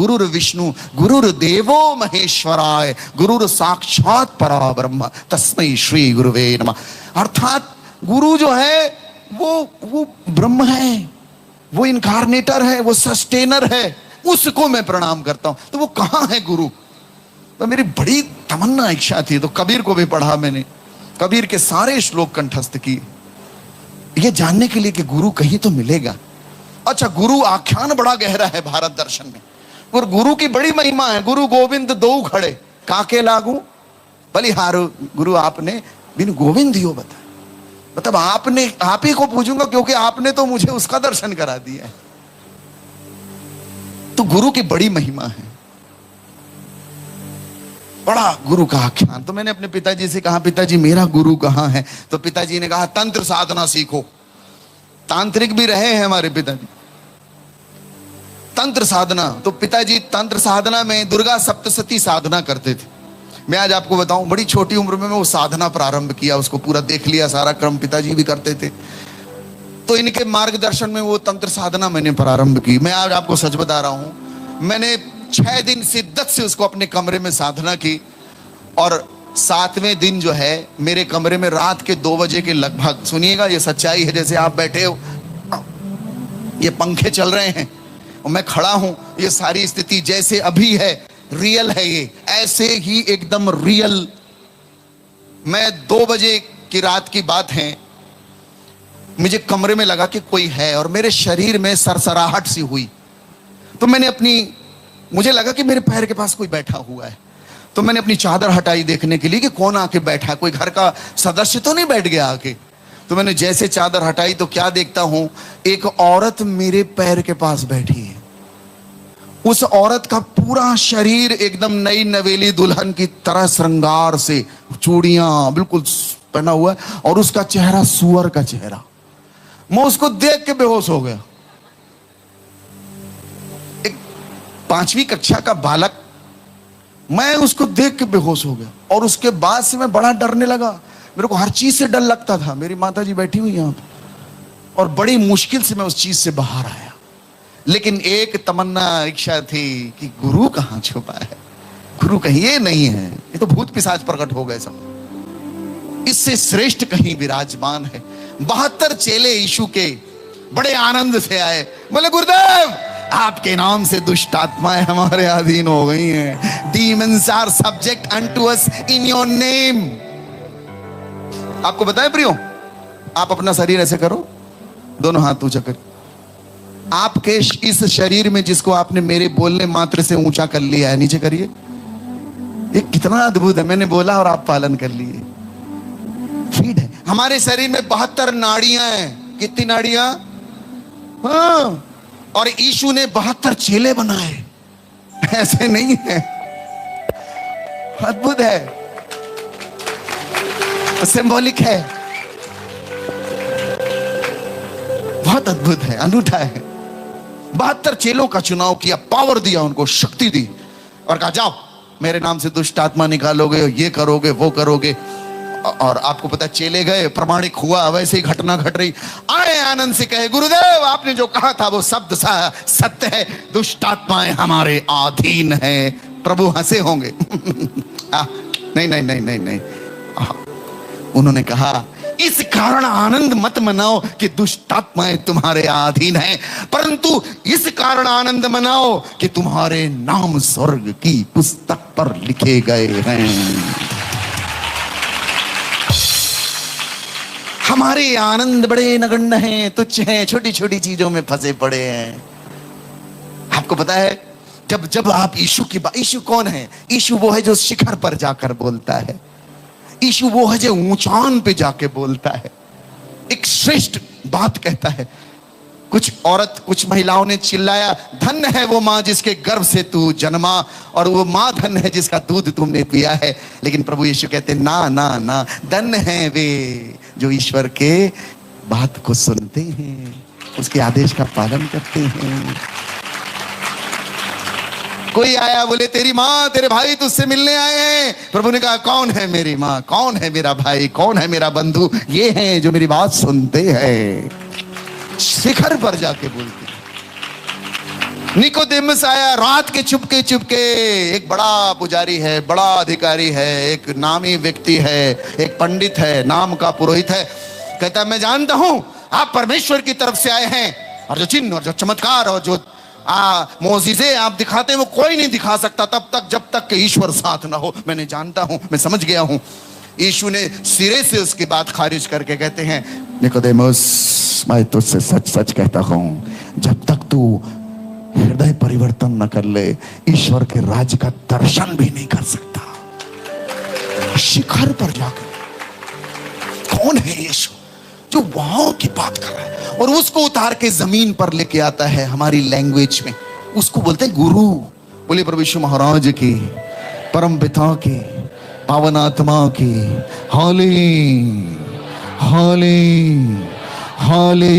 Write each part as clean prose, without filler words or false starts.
गुरुर विष्णु गुरुर्देवो महेश्वराय गुरुर साक्षात परब्रह्म तस्मै श्री गुरुवे नमः। अर्थात गुरु जो है वो ब्रह्म है, वो इनकार्नेटर है, वो सस्टेनर है, उसको मैं प्रणाम करता हूं। तो वो कहां है गुरु? तो मेरी बड़ी तमन्ना इच्छा थी, तो कबीर को भी पढ़ा मैंने, कबीर के सारे श्लोक कंठस्थ किए, ये जानने के लिए कि गुरु कहीं तो मिलेगा। अच्छा, गुरु आख्यान बड़ा गहरा है भारत दर्शन में, और गुरु की बड़ी महिमा है। गुरु गोविंद दो खड़े काके लागू बलिहारो, गुरु आपने बिन गोविंद दियो बता, मतलब आपने, आप ही को पूछूंगा क्योंकि आपने तो मुझे उसका दर्शन करा दिया है। तो गुरु की बड़ी महिमा है, बड़ा गुरु का आख्यान। तो मैंने अपने पिताजी से कहा, पिताजी मेरा गुरु कहां है? तो पिताजी ने कहा तंत्र साधना सीखो। तांत्रिक भी रहे हैं हमारे पिताजी, तंत्र साधना। तो पिताजी तंत्र साधना में दुर्गा सप्तशती साधना करते थे। मैं आज आपको बताऊं, बड़ी छोटी उम्र में वो साधना प्रारंभ किया, उसको पूरा देख लिया, सारा क्रम पिताजी भी करते थे। तो इनके मार्गदर्शन में वो तंत्र साधना मैंने प्रारंभ की। मैं आज आपको सच बता रहा हूं, मैंने 6 दिन शिद्दत से उसको अपने कमरे में साधना की, और 7वें दिन जो है मेरे कमरे में रात के 2 बजे के लगभग, सुनिएगा ये सच्चाई है, जैसे आप बैठे हो, ये पंखे चल रहे हैं और मैं खड़ा हूं, ये सारी स्थिति जैसे अभी है, रियल है, ये ऐसे ही एकदम रियल। मैं 2 बजे की रात की बात है, मुझे कमरे में लगा कि कोई है, और मेरे शरीर में सरसराहट सी हुई। तो मैंने मुझे लगा कि मेरे पैर के पास कोई बैठा हुआ है। तो मैंने अपनी चादर हटाई देखने के लिए कि कौन आके बैठा है, कोई घर का सदस्य तो नहीं बैठ गया आके। तो मैंने जैसे चादर हटाई तो क्या देखता हूं, एक औरत मेरे पैर के पास बैठी है। उस औरत का पूरा शरीर एकदम नई नवेली दुल्हन की तरह श्रृंगार से, चूड़ियां बिल्कुल पहना हुआ है, और उसका चेहरा सुअर का चेहरा। मैं उसको देख के बेहोश हो गया। एक 5वीं कक्षा का बालक, मैं उसको देख के बेहोश हो गया। और उसके बाद से मैं बड़ा डरने लगा, मेरे को हर चीज से डर लगता था। मेरी माताजी बैठी हुई यहां पे, और बड़ी मुश्किल से मैं उस चीज से बाहर आया। लेकिन एक तमन्ना इच्छा थी कि गुरु कहां छुपा है, गुरु कहीं ये नहीं है, ये तो भूत पिशाच प्रकट हो गए सब, इससे श्रेष्ठ कहीं विराजमान है। 72 चेले यीशु के बड़े आनंद से आए, बोले गुरुदेव आपके नाम से दुष्ट आत्माएं हमारे अधीन हो गई हैं। Demons are subject unto us in your name. आपको बताएं प्रियो, आप अपना शरीर ऐसे करो, दोनों हाथ ऊंचा कर। आपके इस शरीर में जिसको आपने मेरे बोलने मात्र से ऊंचा कर लिया है, नीचे करिए। ये कितना अद्भुत है, मैंने बोला और आप पालन कर लिए। फीड है हमारे शरीर में 72 नाड़ियां हैं। कितनी नाड़ियां? हाँ, और यीशु ने 72 चेले बनाए, ऐसे नहीं है। अद्भुत है, सिंबॉलिक है, बहुत अद्भुत है, अनूठा है। 72 चेलों का चुनाव किया, पावर दिया उनको, शक्ति दी, और कहा जाओ मेरे नाम से दुष्ट आत्मा निकालोगे, ये करोगे, वो करोगे। और आपको पता, चेले गए, प्रमाणिक हुआ, वैसे ही घटना घट रही। आए आनंद से कहे, गुरुदेव आपने जो कहा था वो शब्द सत्य है, दुष्ट आत्माएं हमारे अधीन है। प्रभु हंसे होंगे। नहीं नहीं नहीं नहीं नहीं, उन्होंने कहा इस कारण आनंद मत मनाओ कि दुष्ट आत्माएं तुम्हारे अधीन हैं, परंतु इस कारण आनंद मनाओ कि तुम्हारे नाम स्वर्ग की पुस्तक पर लिखे गए हैं। हमारे आनंद बड़े नगण्य हैं, तुच्छ हैं, छोटी छोटी चीजों में फंसे पड़े हैं। आपको पता है, जब आप यीशु की बात, यीशु कौन है? यीशु वो है जो शिखर पर जाकर बोलता है, यीशु वो है जो ऊंचान पे जाके बोलता है, एक श्रेष्ठ बात कहता है। कुछ महिलाओं ने चिल्लाया, धन्य है वो मां जिसके गर्भ से तू जन्मा, और वो मां धन्य है जिसका दूध तुमने पिया है। लेकिन प्रभु यीशु कहते ना ना ना, धन्य है वे जो ईश्वर के बात को सुनते हैं, उसके आदेश का पालन करते हैं। कोई आया, बोले तेरी माँ तेरे भाई तुझसे मिलने आए हैं। प्रभु ने कहा कौन है मेरी माँ, कौन है मेरा भाई, कौन है मेरा बंधु? ये हैं जो मेरी बात सुनते हैं। शिखर पर जाके बोलते हैं। निकोदेमस आया रात के चुपके चुपके। एक बड़ा पुजारी है, बड़ा अधिकारी है, एक नामी व्यक्ति है, एक पंडित है, नाम का पुरोहित है। कहता है मैं जानता हूं आप परमेश्वर की तरफ से आए हैं, और जो चिन्ह और जो चमत्कार और जो मोजिजे आप दिखाते हैं वो कोई नहीं दिखा सकता तब तक जब तक कि ईश्वर साथ ना हो। मैंने जानता हूं, मैं समझ गया हूं। यीशु ने सिरे से उसकी बात खारिज करके कहते हैं निकोदेमस मैं तुझसे सच सच कहता हूं, जब तक तू हृदय परिवर्तन न कर ले ईश्वर के राज्य का दर्शन भी नहीं कर सकता। शिखर पर जाकर कौन है यीशु जो वहां की बात कर रहा है और उसको उतार के जमीन पर लेके आता है हमारी लैंग्वेज में, उसको बोलते हैं गुरु। बोले प्रभु यीशु महाराज की, परम पिता की, पावन आत्मा की हाले हाले हाले।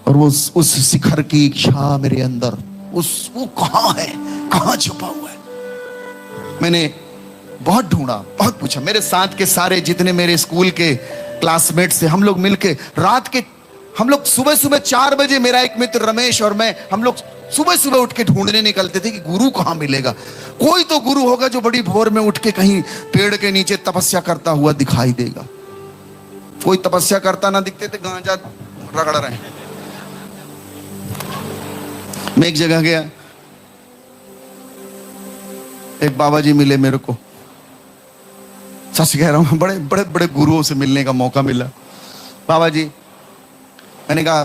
और उस शिखर की इच्छा मेरे अंदर, वो कहां है, कहां छुपा हुआ है। मैंने बहुत ढूंढा, बहुत पूछा। मेरे साथ के सारे जितने मेरे स्कूल के क्लासमेट से हम लोग मिलके रात के, हम लोग सुबह सुबह 4 बजे, मेरा एक मित्र रमेश और मैं, हम लोग सुबह सुबह उठ के ढूंढने निकलते थे कि गुरु कहां मिलेगा। कोई तो गुरु होगा जो बड़ी भोर में उठ के कहीं पेड़ के नीचे तपस्या करता हुआ दिखाई देगा। कोई तपस्या करता ना दिखते थे, गांजा रगड़ रहे हैं। मैं एक जगह गया, एक बाबा जी मिले मेरे को, सच कह रहा हूं, बड़े बड़े बड़े गुरुओं से मिलने का मौका मिला। बाबा जी, मैंने कहा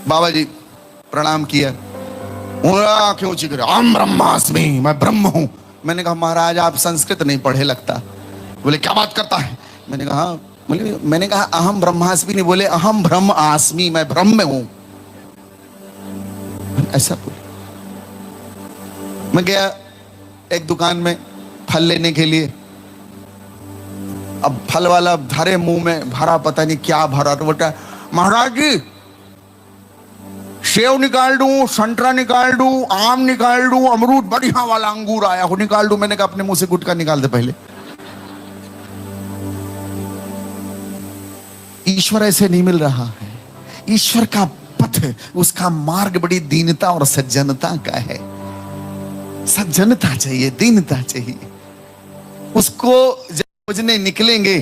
बाबा जी प्रणाम किया। उन्होंने क्यों ची करे, अहम ब्रह्मास्मि, मैं ब्रह्म हूं। मैंने कहा महाराज आप संस्कृत नहीं पढ़े लगता। बोले क्या बात करता है। मैंने कहा बोले, मैंने कहा अहम ब्रह्मास्मि नहीं, बोले अहम ब्रह्म आस्मि, मैं ब्रह्म हूं। ऐसा बोले। मैं गया एक दुकान में फल लेने के लिए। अब फल वाला भरे मुंह में भरा, पता नहीं क्या भरा, तो बोलता महाराज जी सेव निकाल दूं, संतरा निकाल दूं, आम निकाल दूं, अमरूद बढ़िया वाला अंगूर आया हो निकाल दूं। मैंने कहा अपने मुंह से गुटखा निकाल दे पहले। ईश्वर ऐसे नहीं मिल रहा है। ईश्वर का पथ, उसका मार्ग बड़ी दीनता और सज्जनता का है। सज्जनता चाहिए, दीनता चाहिए। उसको जब खोजने निकलेंगे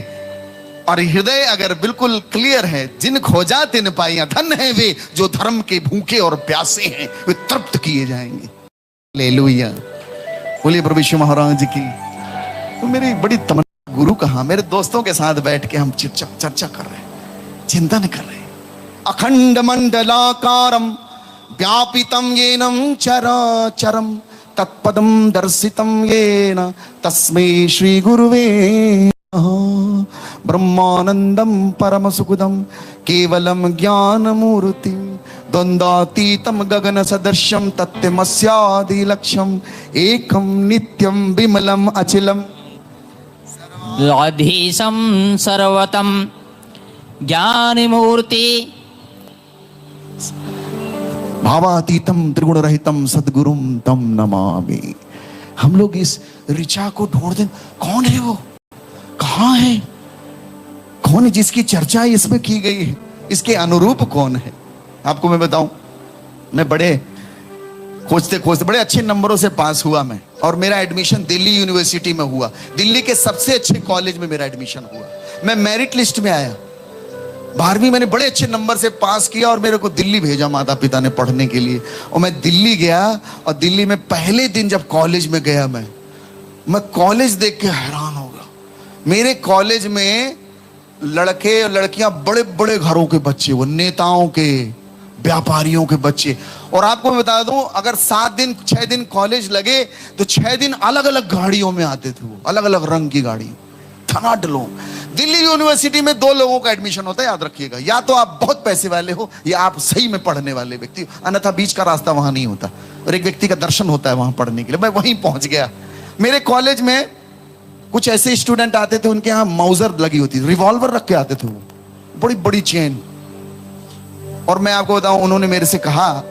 और हृदय अगर बिल्कुल क्लियर है, जिन खोजा तिन पाइया, धन है वे जो धर्म के भूखे और प्यासे हैं, वे तृप्त किए जाएंगे। हालेलुया, बोलिए प्रभु यीशु महाराज की। तो मेरी बड़ी तमन्ना, गुरु कहां। मेरे दोस्तों के साथ बैठ के हम चर्चा कर रहे हैं, चिंतन कर रहे हैं। अखंड मंडलाकारम व्यापितम येनम चराचरम तत्पदम दर्शितम येन तस्मै श्री गुरुवे नमः। ब्रह्मानंदम परम सुखदम केवलम ज्ञानमूर्ति द्वंद्वातीतम गगन सदृशम तत्त्वमस्यादि लक्ष्यम एकम नित्यम विमलम अचिलम अधीशम सर्वतम ज्ञानमूर्ति भावातीतम त्रिगुण रहितम सद्गुरुम तम नमामि। हम लोग इस ऋचा को ढूंढते, कौन है वो, कहां है, कौन है जिसकी चर्चा इसमें की गई है, इसके अनुरूप कौन है। आपको मैं बताऊं, मैं बड़े खोजते खोजते बड़े अच्छे नंबरों से पास हुआ मैं, और मेरा एडमिशन दिल्ली यूनिवर्सिटी में हुआ। दिल्ली के सबसे अच्छे कॉलेज में मेरा एडमिशन हुआ। मैं मेरिट लिस्ट में आया। 12वीं मैंने बड़े अच्छे नंबर से पास किया और मेरे को दिल्ली भेजा माता पिता ने पढ़ने के लिए। और मैं दिल्ली गया, और दिल्ली में पहले दिन जब कॉलेज में गया, मैं कॉलेज देख के हैरान हो गया। मेरे कॉलेज में लड़के और लड़कियां बड़े बड़े घरों के बच्चे, वो नेताओं के, व्यापारियों के बच्चे। और आपको मैं बता दूं, अगर 7 दिन 6 दिन कॉलेज लगे तो 6 दिन अलग अलग गाड़ियों में आते थे, वो अलग अलग रंग की गाड़ी, धनाढ्य लोग। दिल्ली यूनिवर्सिटी में 2 लोगों का एडमिशन होता है, याद रखिएगा। या तो आप बहुत पैसे वाले हो, या आप सही में पढ़ने वाले व्यक्ति, अन्यथा बीच का रास्ता वहां नहीं होता। और एक व्यक्ति का दर्शन होता है वहां पढ़ने के लिए। मैं वहीं पहुंच गया। मेरे कॉलेज में कुछ ऐसे स्टूडेंट आते थे, उनके यहाँ माउजर लगी होती, रिवॉल्वर रख के आते थे, वो बड़ी बड़ी चेन। और मैं आपको बताऊं, उन्होंने मेरे से कहा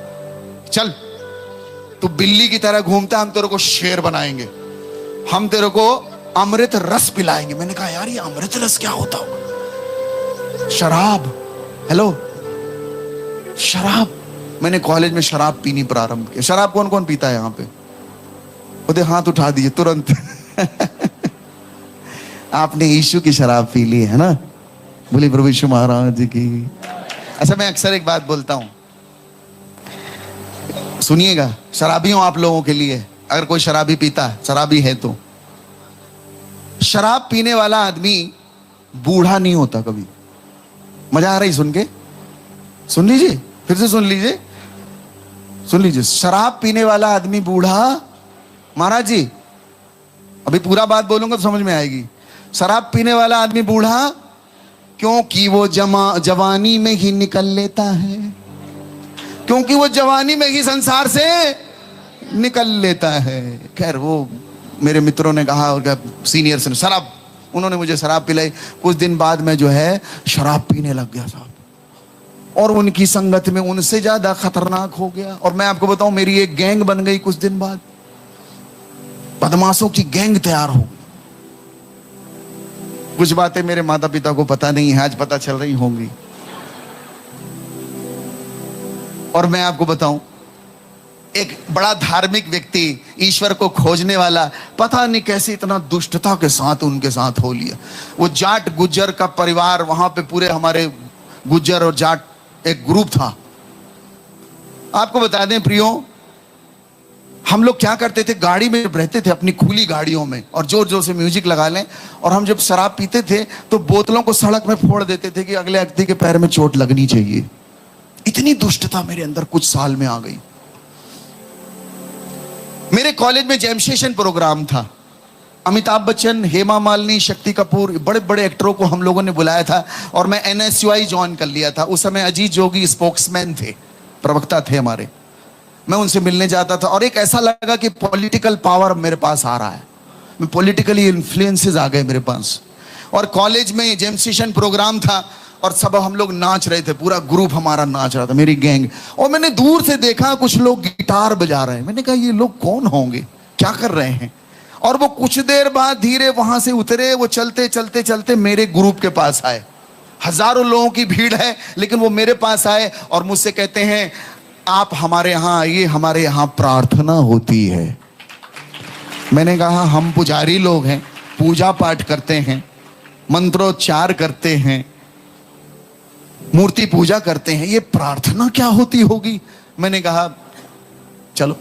चल तू बिल्ली की तरह घूमता, हम तेरे को शेर बनाएंगे, हम तेरे को अमृत रस पिलाएंगे। मैंने कहा यार ये अमृत रस क्या होता होगा? शराब, हेलो, शराब। मैंने कॉलेज में शराब पीनी प्रारंभ किया। शराब कौन कौन पीता है यहाँ पे? बोले हाथ उठा दिए तुरंत। आपने यीशु की शराब पी ली है ना? बोले प्रभु यीशु महाराज की। अच्छा, मैं अक्सर एक बात बोलता हूं, सुनिएगा, शराबियों आप लोगों के लिए, अगर कोई शराबी पीता है, शराबी है तो, शराब पीने वाला आदमी बूढ़ा नहीं होता कभी। मजा आ रही सुन के? सुन लीजिए, फिर से सुन लीजिए, सुन लीजिए। शराब पीने वाला आदमी बूढ़ा, महाराज जी अभी पूरा बात बोलूंगा तो समझ में आएगी। शराब पीने वाला आदमी बूढ़ा क्योंकि वो जवानी में ही निकल लेता है, क्योंकि वो जवानी में ही संसार से निकल लेता है। खैर, वो मेरे मित्रों ने कहा, और सीनियर से शराब, उन्होंने मुझे शराब पिलाई। कुछ दिन बाद मैं जो है शराब पीने लग गया साहब, और उनकी संगत में उनसे ज्यादा खतरनाक हो गया। और मैं आपको बताऊं, मेरी एक गैंग बन गई कुछ दिन बाद, बदमाशों की गैंग तैयार हो गई। कुछ बातें मेरे माता पिता को पता नहीं है, आज पता चल रही होंगी। और मैं आपको बताऊं, एक बड़ा धार्मिक व्यक्ति, ईश्वर को खोजने वाला, पता नहीं कैसे इतना दुष्टता के साथ उनके साथ हो लिया। वो जाट गुज्जर का परिवार, वहां पे पूरे हमारे गुज्जर और जाट एक ग्रुप था। आपको बता दें प्रियो, हम लोग क्या करते थे, गाड़ी में रहते थे अपनी खुली गाड़ियों में, और जोर जोर से म्यूजिक लगा लें, और हम जब शराब पीते थे तो बोतलों को सड़क में फोड़ देते थे कि अगले व्यक्ति के पैर में चोट लगनी चाहिए। इतनी दुष्टता मेरे अंदर कुछ साल में आ गई। मेरे कॉलेज में जैम सेशन प्रोग्राम था। अमिताभ बच्चन, हेमा मालिनी, शक्ति कपूर, बड़े बड़े एक्टरों को हम लोगों ने बुलाया था, और मैं NSUI ज्वाइन कर लिया था। उस समय अजीत जोगी स्पोक्समैन थे, प्रवक्ता थे हमारे। मैं उनसे मिलने जाता था, और एक ऐसा लगा कि पॉलिटिकल पावर मेरे पास आ रहा है, मैं पॉलिटिकली इन्फ्लुएंसेस आ गए मेरे पास। और कॉलेज में जैम सेशन प्रोग्राम था, और सब हम लोग नाच रहे थे, पूरा ग्रुप हमारा नाच रहा था, मेरी गैंग। और मैंने दूर से देखा कुछ लोग गिटार बजा रहे हैं। मैंने कहा ये लोग कौन होंगे, क्या कर रहे हैं? और वो कुछ देर बाद धीरे वहां से उतरे, वो चलते चलते चलते मेरे ग्रुप के पास आए। हजारों लोगों की भीड़ है, लेकिन वो मेरे पास आए और मुझसे कहते हैं, आप हमारे यहां आइए, हमारे यहां प्रार्थना होती है। मैंने कहा हम पुजारी लोग हैं, पूजा पाठ करते हैं, मंत्रोच्चार करते हैं, मूर्ति पूजा करते हैं, ये प्रार्थना क्या होती होगी? मैंने कहा चलो,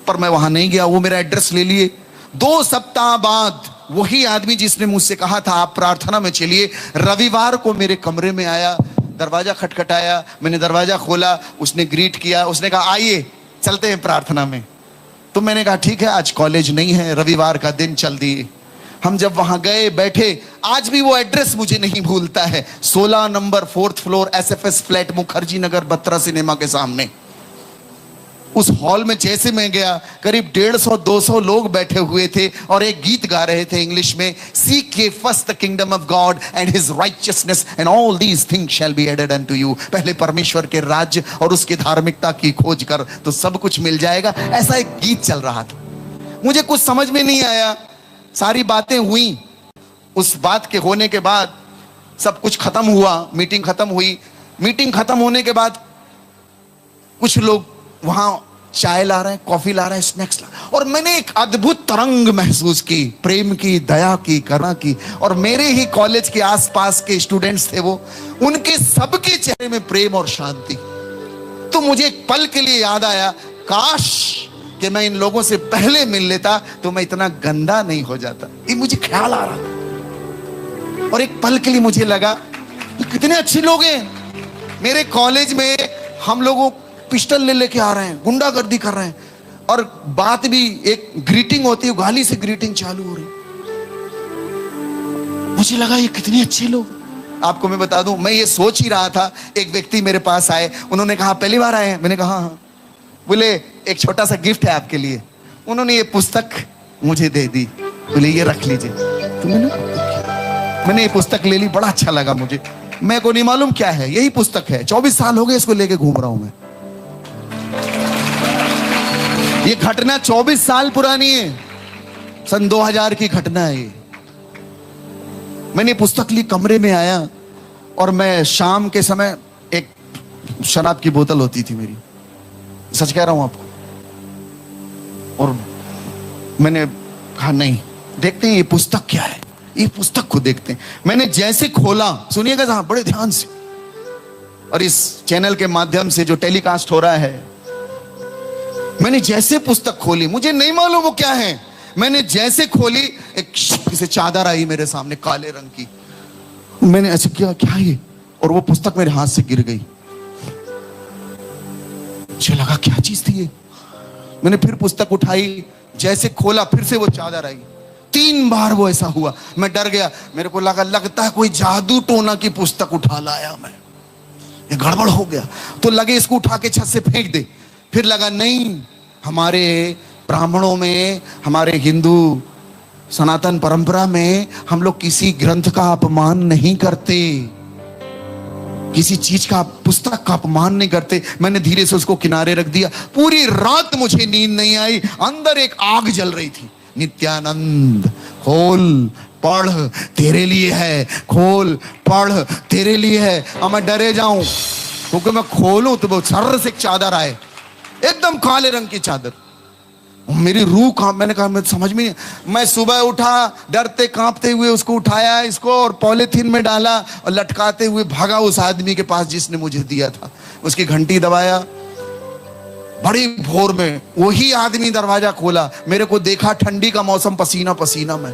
पर मैं वहां नहीं गया। वो मेरा एड्रेस ले लिए। 2 सप्ताह बाद वही आदमी जिसने मुझसे कहा था आप प्रार्थना में चलिए, रविवार को मेरे कमरे में आया, दरवाजा खटखटाया, मैंने दरवाजा खोला, उसने ग्रीट किया, उसने कहा आइए चलते हैं प्रार्थना में। तो मैंने कहा ठीक है, आज कॉलेज नहीं है, रविवार का दिन, चल दिए। हम जब वहां गए, बैठे, आज भी वो एड्रेस मुझे नहीं भूलता है, 16 number 4th floor SFS flat, Mukherjee Nagar, Batra cinema के सामने। उस हॉल में जैसे मैं गया, करीब 150-200 लोग बैठे हुए थे और एक गीत गा रहे थे इंग्लिश में, seek ye first the kingdom of God and his righteousness and all these things shall be added unto you। पहले परमेश्वर के राज्य और उसकी धार्मिकता की खोज कर तो सब कुछ मिल जाएगा। ऐसा एक गीत चल रहा था। मुझे कुछ समझ में नहीं आया, सारी बातें हुई। उस बात के होने के बाद सब कुछ खत्म हुआ, मीटिंग खत्म हुई। मीटिंग खत्म होने के बाद कुछ लोग वहां चाय ला रहे हैं, कॉफी ला रहे हैं, स्नैक्स ला रहे हैं, और मैंने एक अद्भुत तरंग महसूस की, प्रेम की, दया की, करुणा की। और मेरे ही कॉलेज के आसपास के स्टूडेंट्स थे वो, उनके सबके चेहरे में प्रेम और शांति। तो मुझे एक पल के लिए याद आया, काश कि मैं इन लोगों से पहले मिल लेता तो मैं इतना गंदा नहीं हो जाता। ये मुझे ख्याल आ रहा था, और एक पल के लिए मुझे लगा कितने अच्छे लोग हैं। मेरे कॉलेज में हम लोगों पिस्टल ले लेके आ रहे हैं, गुंडागर्दी कर रहे हैं, और बात भी एक ग्रीटिंग होती है, गाली से ग्रीटिंग चालू हो रही। मुझे लगा ये कितने अच्छे लोग। आपको मैं बता दूं, मैं ये सोच ही रहा था, एक व्यक्ति मेरे पास आए, उन्होंने कहा पहली बार आए हैं? मैंने कहा हाँ। बोले एक छोटा सा गिफ्ट है आपके लिए। उन्होंने ये पुस्तक मुझे दे दी, बोले ये रख लीजिए। तो मैंने ये पुस्तक ले ली, बड़ा अच्छा लगा मुझे। मैं को नहीं मालूम क्या है, यही पुस्तक है, 24 साल हो गए इसको लेके घूम रहा हूं मैं। ये घटना 24 साल पुरानी है, सन 2000 की घटना है ये। मैंने पुस्तक ली, कमरे में आया, और मैं शाम के समय एक शराब की बोतल होती थी मेरी, सच कह रहा हूं आपको। और मैंने कहा नहीं, देखते हैं ये पुस्तक क्या है, ये पुस्तक को देखते हैं। मैंने जैसे खोला, सुनिएगा जहां बड़े ध्यान से, और इस चैनल के माध्यम से जो टेलीकास्ट हो रहा है, मैंने जैसे पुस्तक खोली, मुझे नहीं मालूम वो क्या है, मैंने जैसे खोली एक से चादर आई मेरे सामने काले रंग की। मैंने ऐसे किया, क्या ये, और वो पुस्तक मेरे हाथ से गिर गई। मुझे लगा क्या चीज थी ये। मैंने फिर पुस्तक उठाई, जैसे खोला फिर से वो चादर आई। 3 बार वो ऐसा हुआ, मैं डर गया। मेरे को लगा लगता है कोई जादू टोना की पुस्तक उठा लाया मैं, ये गड़बड़ हो गया। तो लगे इसको उठा के छत से फेंक दे। फिर लगा नहीं, हमारे ब्राह्मणों में, हमारे हिंदू सनातन परंपरा में हम लोग किसी ग्रंथ का अपमान नहीं करते, किसी चीज का, पुस्तक का अपमान नहीं करते। मैंने धीरे से उसको किनारे रख दिया। पूरी रात मुझे नींद नहीं आई, अंदर एक आग जल रही थी। नित्यानंद, खोल पढ़, तेरे लिए है, खोल पढ़, तेरे लिए है। अब मैं डरे जाऊं, क्योंकि मैं खोलूं तो वो सर से एक चादर आए, एकदम काले रंग की चादर। मेरी रूह कांप, मैंने कहा मैं समझ में नहीं। मैं सुबह उठा, डरते कांपते हुए उसको उठाया, इसको और पॉलीथीन में डाला और लटकाते हुए भागा उस आदमी के पास जिसने मुझे दिया था। उसकी घंटी दबाया, बड़ी भोर में वही आदमी दरवाजा खोला, मेरे को देखा, ठंडी का मौसम, पसीना पसीना में।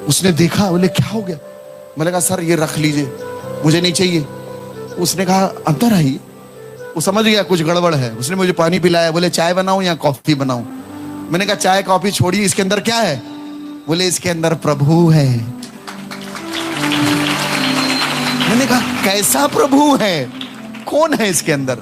उसने देखा, बोले क्या हो गया। मैंने कहा सर ये रख लीजिए, मुझे नहीं चाहिए। उसने कहा अंदर आइए। वो समझ गया कुछ गड़बड़ है। उसने मुझे पानी पिलाया, बोले चाय बनाऊं या कॉफी बनाऊं। मैंने कहा चाय कॉफी छोड़िए, इसके अंदर क्या है। बोले इसके अंदर प्रभु है। मैंने कहा कैसा प्रभु है, कौन है इसके अंदर।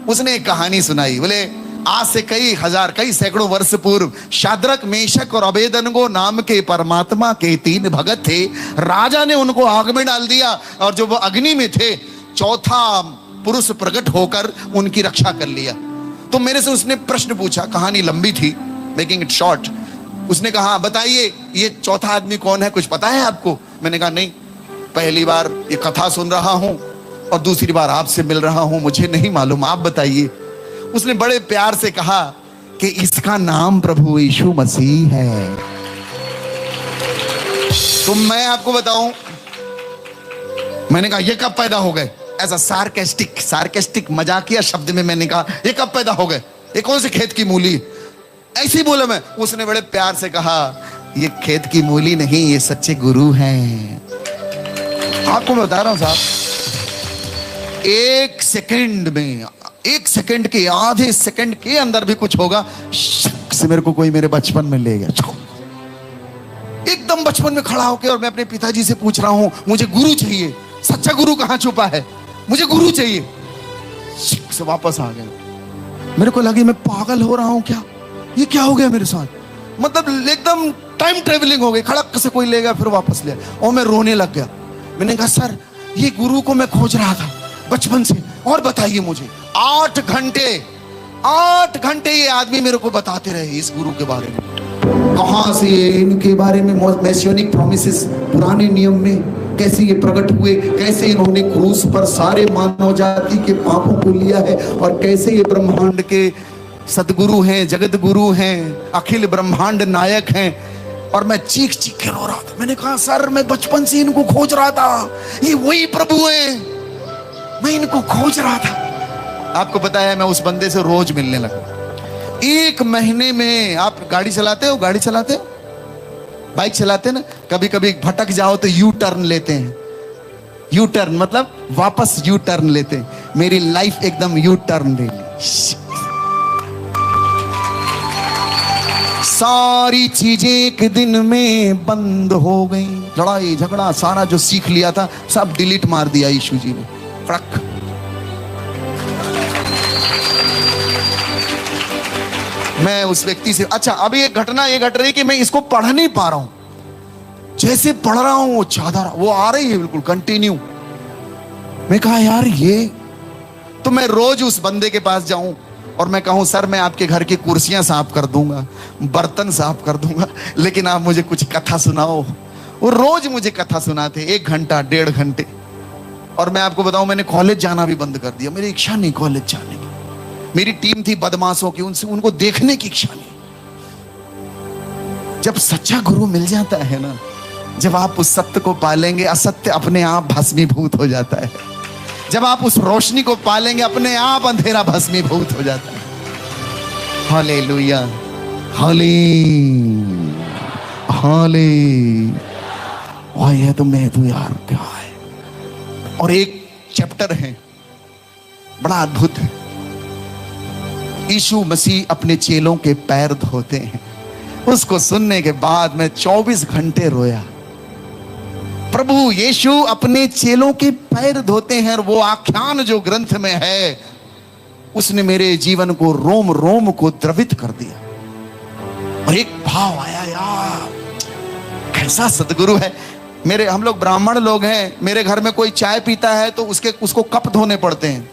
उसने एक कहानी सुनाई। बोले आज से कई हजार, कई सैकड़ों वर्ष पूर्व शाद्रक, मेशक और अबेदनगो नाम के परमात्मा के 3 भगत थे। राजा ने उनको आग में डाल दिया, और जो वो अग्नि में थे, चौथा पुरुष प्रकट होकर उनकी रक्षा कर लिया। तो मेरे से उसने प्रश्न पूछा, कहानी लंबी थी, मेकिंग इट शॉर्ट। उसने कहा बताइए ये चौथा आदमी कौन है, कुछ पता है आपको। मैंने कहा नहीं, पहली बार ये कथा सुन रहा हूं और दूसरी बार आपसे मिल रहा हूं, मुझे नहीं मालूम, आप बताइए। उसने बड़े प्यार से कहा कि इसका नाम प्रभु यीशु मसीह है। तो मैं आपको बताऊं, मैंने कहा ये कब पैदा हो गए। ऐसा सार्केस्टिक मजाकिया शब्द में मैंने कहा ये कब पैदा हो गए, ये कौन से खेत की मूली। ऐसे ही बोला मैं। उसने बड़े प्यार से कहा ये खेत की मूली नहीं, ये सच्चे गुरु हैं। आपको मैं बता रहा हूं साहब, 1 सेकंड में, 1 सेकंड के, आधे सेकंड के अंदर भी कुछ होगा। शक से मेरे को कोई मेरे बचपन में ले गया, एकदम बचपन में खड़ा होकर। और मैं अपने पिताजी से पूछ रहा हूं मुझे गुरु चाहिए, सच्चा गुरु कहां छुपा है, मुझे गुरु चाहिए। शक से वापस आ गया। मेरे को लगी मैं पागल हो रहा हूं क्या, ये क्या हो गया मेरे साथ। मतलब एकदम टाइम ट्रेवलिंग हो गई, खड़क से कोई ले गया फिर वापस ले। और मैं रोने लग गया। मैंने कहा सर ये गुरु को मैं खोज रहा था बचपन से, और बताइए मुझे। 8 घंटे ये आदमी मेरे को बताते रहे इस गुरु के बारे में। कहां से इनके बारे में मैसियोनिक प्रॉमिसेस, पुराने नियम में कैसे ये प्रकट हुए, कैसे इन्होंने क्रूस पर सारे मानव जाति के पापों को लिया है, और कैसे ये ब्रह्मांड के सदगुरु हैं, जगत गुरु हैं, अखिल ब्रह्मांड नायक हैं। और मैं चीख चीख के रो रहा था। मैंने कहा सर मैं बचपन से इनको खोज रहा था, ये वही प्रभु हैं, मैं इनको खोज रहा था। आपको पता है मैं उस बंदे से रोज मिलने लगा। 1 महीने में, आप गाड़ी चलाते हो, बाइक चलाते ना, कभी कभी भटक जाओ तो यू टर्न लेते हैं। यू टर्न मतलब वापस यू टर्न लेते हैं। मेरी लाइफ एकदम यू टर्न ले ली। सारी चीजें एक दिन में बंद हो गई। लड़ाई झगड़ा सारा जो सीख लिया था सब डिलीट मार दिया यीशु जी ने, फड़क। मैं उस व्यक्ति से, अच्छा अभी एक घटना ये घट रही कि मैं इसको पढ़ नहीं पा रहा हूं। जैसे पढ़ रहा हूं वो चादर वो आ रही है बिल्कुल कंटिन्यू। मैं कहा यार ये तो, मैं रोज उस बंदे के पास जाऊं और मैं कहूं सर मैं आपके घर की कुर्सियां साफ कर दूंगा, बर्तन साफ कर दूंगा, लेकिन आप मुझे कुछ कथा सुनाओ। वो रोज मुझे कथा सुनाते 1 घंटा 1.5 घंटे। और मैं आपको बताऊं, मैंने कॉलेज जाना भी बंद कर दिया। मेरी इच्छा नहीं कॉलेज जाने की। मेरी टीम थी बदमाशों की, उनसे उनको देखने की इच्छा नहीं। जब सच्चा गुरु मिल जाता है ना, जब आप उस सत्य को पालेंगे, असत्य अपने आप भस्मीभूत हो जाता है। जब आप उस रोशनी को पालेंगे, अपने आप अंधेरा भस्मीभूत हो जाता है। हालेलुया, हाले। और ये तो मैं तो यार क्या है। और एक चैप्टर है बड़ा अद्भुत है। यीशु मसीह अपने चेलों के पैर धोते हैं। उसको सुनने के बाद मैं 24 घंटे रोया। प्रभु यीशु अपने चेलों के पैर धोते हैं, और वो आख्यान जो ग्रंथ में है, उसने मेरे जीवन को, रोम रोम को द्रवित कर दिया। और एक भाव आया, यार कैसा सदगुरु है। हम लोग ब्राह्मण लोग हैं, मेरे घर में कोई चाय पीता है तो उसको कप धोने पड़ते हैं।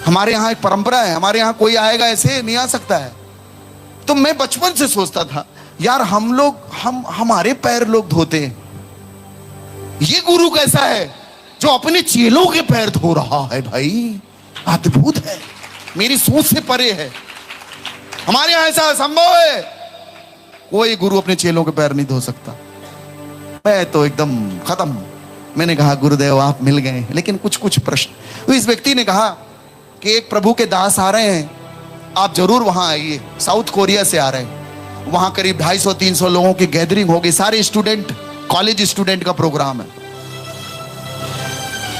हमारे यहाँ एक परंपरा है, हमारे यहाँ कोई आएगा ऐसे नहीं आ सकता है। तो मैं बचपन से सोचता था, यार हमारे पैर लोग धोते हैं, ये गुरु कैसा है जो अपने चेलों के पैर धो रहा है। भाई अद्भुत है, मेरी सोच से परे है। हमारे यहां ऐसा संभव है? कोई गुरु अपने चेलों के पैर नहीं धो सकता। मैं तो एकदम खत्म। मैंने कहा गुरुदेव आप मिल गए, लेकिन कुछ प्रश्न। तो इस व्यक्ति ने कहा कि एक प्रभु के दास आ रहे हैं, आप जरूर वहां आइए। साउथ कोरिया से आ रहे हैं। वहां करीब 250-300 लोगों की गैदरिंग होगी, सारे स्टूडेंट, कॉलेज स्टूडेंट का प्रोग्राम है,